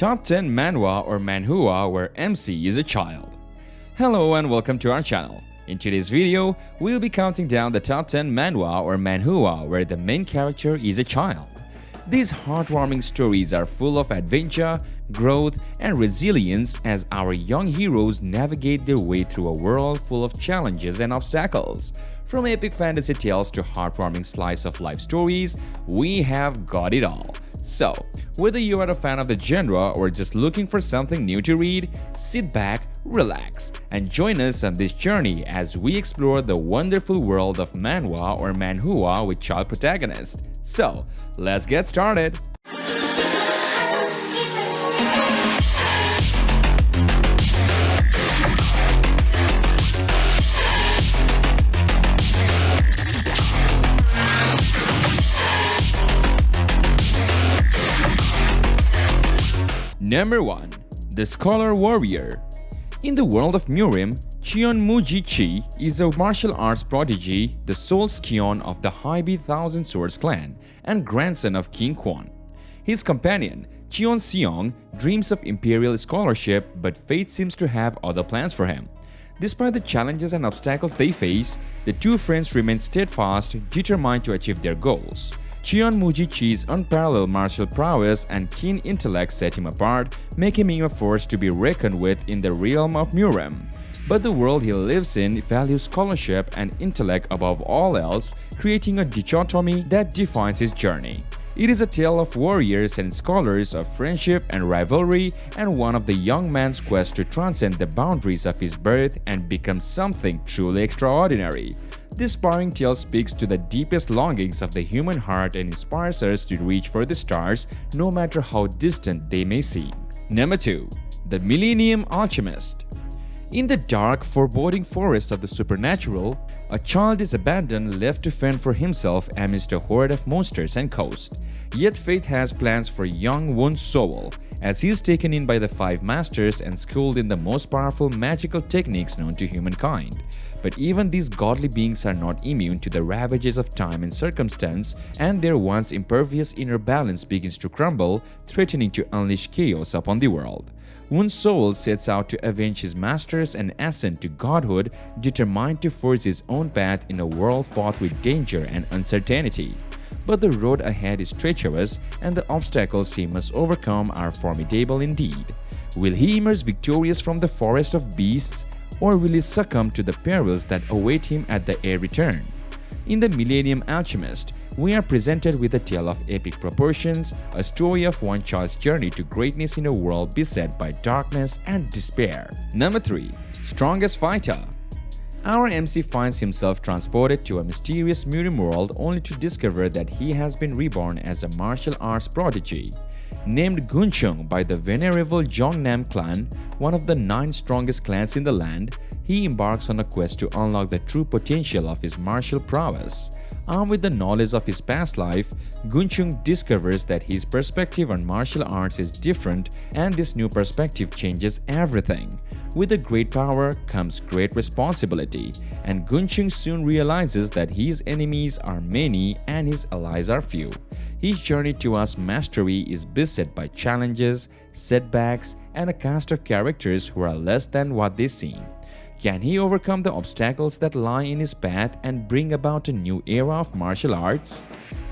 Top 10 Manhwa or Manhua where MC is a child. Hello and welcome to our channel. In today's video, we'll be counting down the top 10 Manhwa or Manhua where the main character is a child. These heartwarming stories are full of adventure, growth, and resilience as our young heroes navigate their way through a world full of challenges and obstacles. From epic fantasy tales to heartwarming slice-of-life stories, we have got it all. So, whether you are a fan of the genre or just looking for something new to read, sit back, relax, and join us on this journey as we explore the wonderful world of Manhwa or Manhua with child protagonists. So, let's get started! Number 1. The Scholar Warrior. In the world of Murim, Cheonmuji-chi is a martial arts prodigy, the sole scion of the Hybe Thousand Swords clan and grandson of King Kwon. His companion, Cheon Seong, dreams of imperial scholarship, but fate seems to have other plans for him. Despite the challenges and obstacles they face, the two friends remain steadfast, determined to achieve their goals. Cheonmuji-chi's unparalleled martial prowess and keen intellect set him apart, making him a force to be reckoned with in the realm of Murim. But the world he lives in values scholarship and intellect above all else, creating a dichotomy that defines his journey. It is a tale of warriors and scholars, of friendship and rivalry, and one of the young man's quest to transcend the boundaries of his birth and become something truly extraordinary. This inspiring tale speaks to the deepest longings of the human heart and inspires us to reach for the stars no matter how distant they may seem. Number 2. The Millennium Alchemist. In the dark, foreboding forest of the supernatural, a child is abandoned, left to fend for himself amidst a horde of monsters and ghosts. Yet fate has plans for young Won Soul, as he is taken in by the five masters and schooled in the most powerful magical techniques known to humankind. But even these godly beings are not immune to the ravages of time and circumstance, and their once impervious inner balance begins to crumble, threatening to unleash chaos upon the world. Won Soul sets out to avenge his masters and ascend to godhood, determined to forge his own path in a world fraught with danger and uncertainty. But the road ahead is treacherous, and the obstacles he must overcome are formidable indeed. Will he emerge victorious from the forest of beasts, or will he succumb to the perils that await him at the air return? In The Millennium Alchemist, we are presented with a tale of epic proportions, a story of one child's journey to greatness in a world beset by darkness and despair. Number 3. Strongest Fighter. Our MC finds himself transported to a mysterious Murim world only to discover that he has been reborn as a martial arts prodigy. Named Gunchung by the venerable Jongnam clan, one of the 9 strongest clans in the land, he embarks on a quest to unlock the true potential of his martial prowess. Armed with the knowledge of his past life, Gunchung discovers that his perspective on martial arts is different, and this new perspective changes everything. With a great power comes great responsibility, and Gunchung soon realizes that his enemies are many and his allies are few. His journey towards mastery is beset by challenges, setbacks, and a cast of characters who are less than what they seem. Can he overcome the obstacles that lie in his path and bring about a new era of martial arts?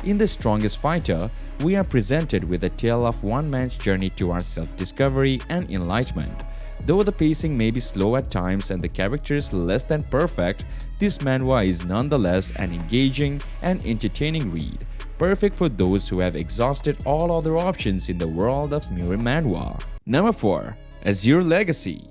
In The Strongest Fighter, we are presented with a tale of one man's journey towards self-discovery and enlightenment. Though the pacing may be slow at times and the characters less than perfect, this manhwa is nonetheless an engaging and entertaining read, perfect for those who have exhausted all other options in the world of Murim manhwa. Number 4. Azure Legacy.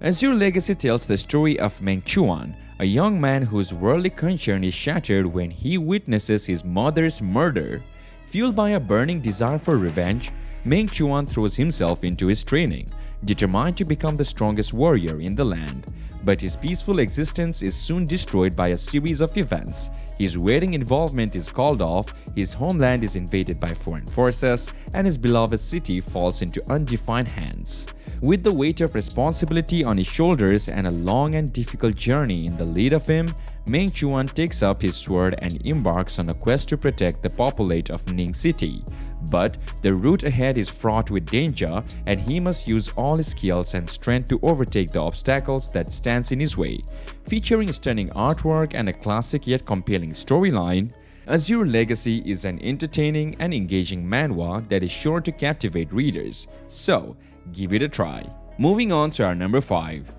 Azure Legacy tells the story of Meng Chuan, a young man whose worldly concern is shattered when he witnesses his mother's murder. Fueled by a burning desire for revenge, Meng Chuan throws himself into his training, determined to become the strongest warrior in the land. But his peaceful existence is soon destroyed by a series of events. His wedding involvement is called off, his homeland is invaded by foreign forces, and his beloved city falls into undefined hands. With the weight of responsibility on his shoulders and a long and difficult journey in the lead of him, Meng Chuan takes up his sword and embarks on a quest to protect the populate of Ning City. But the route ahead is fraught with danger, and he must use all his skills and strength to overtake the obstacles that stands in his way. Featuring stunning artwork and a classic yet compelling storyline, Azure Legacy is an entertaining and engaging manhwa that is sure to captivate readers, so give it a try. Moving on to our number 5.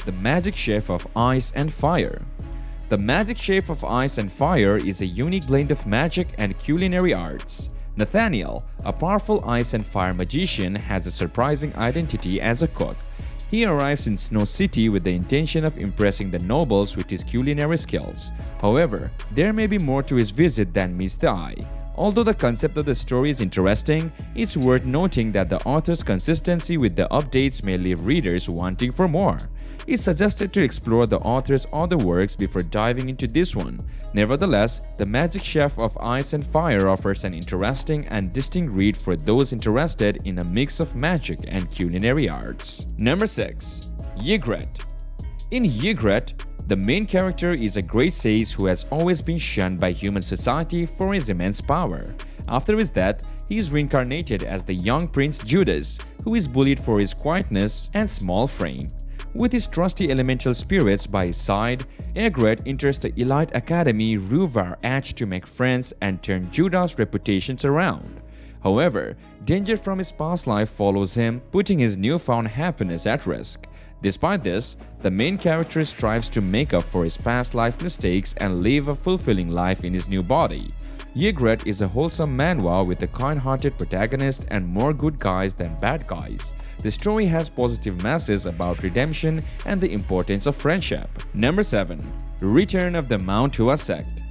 The Magic Chef of Ice and Fire. The Magic Chef of Ice and Fire is a unique blend of magic and culinary arts. Nathaniel, a powerful ice and fire magician, has a surprising identity as a cook. He arrives in Snow City with the intention of impressing the nobles with his culinary skills. However, there may be more to his visit than meets the eye. Although the concept of the story is interesting, it's worth noting that the author's consistency with the updates may leave readers wanting for more. It's suggested to explore the author's other works before diving into this one. Nevertheless, The Magic Chef of Ice and Fire offers an interesting and distinct read for those interested in a mix of magic and culinary arts. Number 6. Ygritte. In Ygritte, the main character is a great sage who has always been shunned by human society for his immense power. After his death, he is reincarnated as the young Prince Judas, who is bullied for his quietness and small frame. With his trusty elemental spirits by his side, Ygritte enters the elite academy REBIRTH to make friends and turn Judas' reputations around. However, danger from his past life follows him, putting his newfound happiness at risk. Despite this, the main character strives to make up for his past life mistakes and live a fulfilling life in his new body. Ygritte is a wholesome manhwa with a kind-hearted protagonist and more good guys than bad guys. The story has positive messages about redemption and the importance of friendship. Number 7. Return of the Manhua Sect.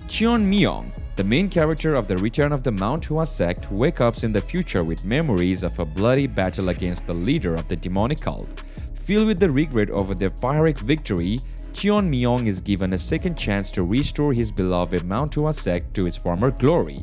Cheon Myung, the main character of the Return of the Manhua Sect, wakes up in the future with memories of a bloody battle against the leader of the demonic cult. Filled with the regret over their Pyrrhic victory, Cheon Myung is given a second chance to restore his beloved Manhua Sect to its former glory.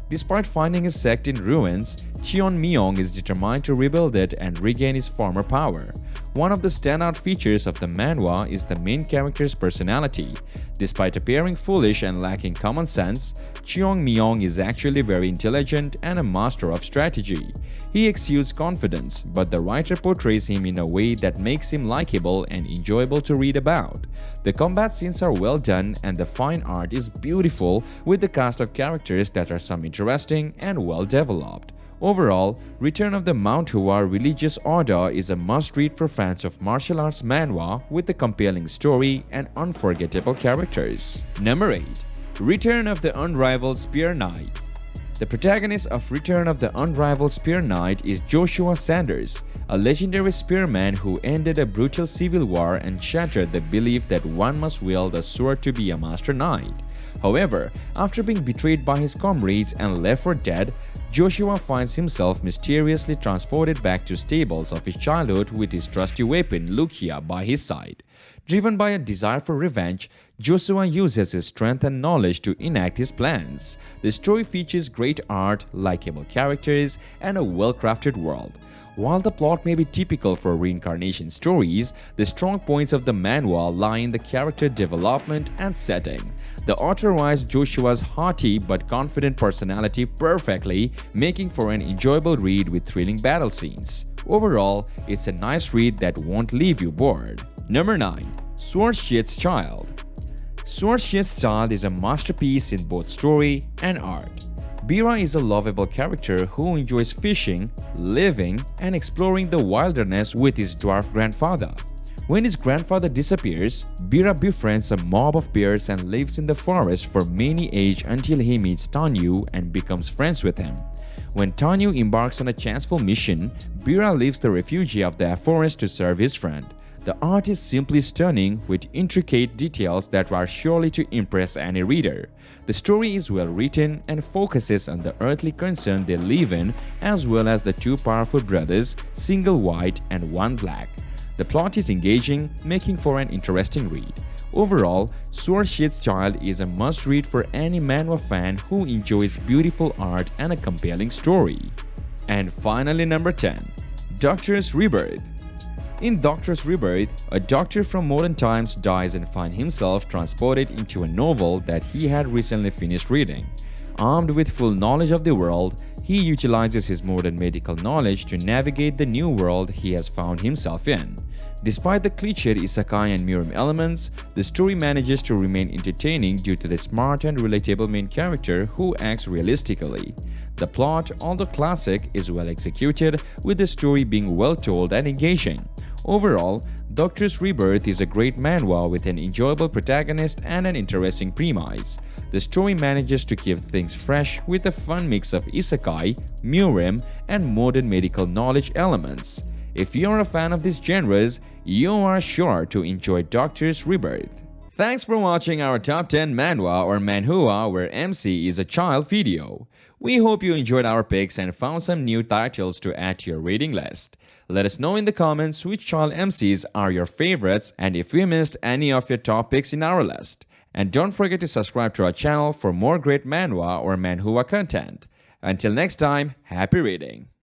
Despite finding his sect in ruins, Cheon Myung is determined to rebuild it and regain his former power. One of the standout features of the manhwa is the main character's personality. Despite appearing foolish and lacking common sense, Cheon Myung is actually very intelligent and a master of strategy. He exudes confidence, but the writer portrays him in a way that makes him likable and enjoyable to read about. The combat scenes are well done and the fine art is beautiful, with the cast of characters that are some interesting and well developed. Overall, Return of the Manhua Religious Order is a must-read for fans of martial arts manhwa with a compelling story and unforgettable characters. Number 8. Return of the Unrivaled Spear Knight. The protagonist of Return of the Unrivaled Spear Knight is Joshua Sanders, a legendary spearman who ended a brutal civil war and shattered the belief that one must wield a sword to be a master knight. However, after being betrayed by his comrades and left for dead, Joshua finds himself mysteriously transported back to stables of his childhood with his trusty weapon Lukia by his side. Driven by a desire for revenge, Joshua uses his strength and knowledge to enact his plans. The story features great art, likable characters, and a well-crafted world. While the plot may be typical for reincarnation stories, the strong points of the manhwa lie in the character development and setting. The author writes Joshua's hearty but confident personality perfectly, making for an enjoyable read with thrilling battle scenes. Overall, it's a nice read that won't leave you bored. Number 9. SHEATH'S Child. SHEATH'S Child is a masterpiece in both story and art. Bira is a lovable character who enjoys fishing, living, and exploring the wilderness with his dwarf grandfather. When his grandfather disappears, Bira befriends a mob of bears and lives in the forest for many ages until he meets Tanyu and becomes friends with him. When Tanyu embarks on a chanceful mission, Bira leaves the refuge of the forest to serve his friend. The art is simply stunning with intricate details that are surely to impress any reader. The story is well written and focuses on the earthly concern they live in, as well as the two powerful brothers, single white and one black. The plot is engaging, making for an interesting read. Overall, SHEATH'S Child is a must-read for any manhwa fan who enjoys beautiful art and a compelling story. And finally, number 10. Doctor's Rebirth. In Doctor's Rebirth, a doctor from modern times dies and finds himself transported into a novel that he had recently finished reading. Armed with full knowledge of the world, he utilizes his modern medical knowledge to navigate the new world he has found himself in. Despite the cliched isekai and Mirim elements, the story manages to remain entertaining due to the smart and relatable main character who acts realistically. The plot, although classic, is well executed, with the story being well told and engaging. Overall, Doctor's Rebirth is a great manhwa with an enjoyable protagonist and an interesting premise. The story manages to keep things fresh with a fun mix of isekai, Mirim, and modern medical knowledge elements. If you're a fan of these genres, you are sure to enjoy Doctor's Rebirth. Thanks for watching our top 10 manhwa or manhua where MC is a child video. We hope you enjoyed our picks and found some new titles to add to your reading list. Let us know in the comments which child MCs are your favorites and if we missed any of your top picks in our list. And don't forget to subscribe to our channel for more great manhwa or manhua content. Until next time, happy reading!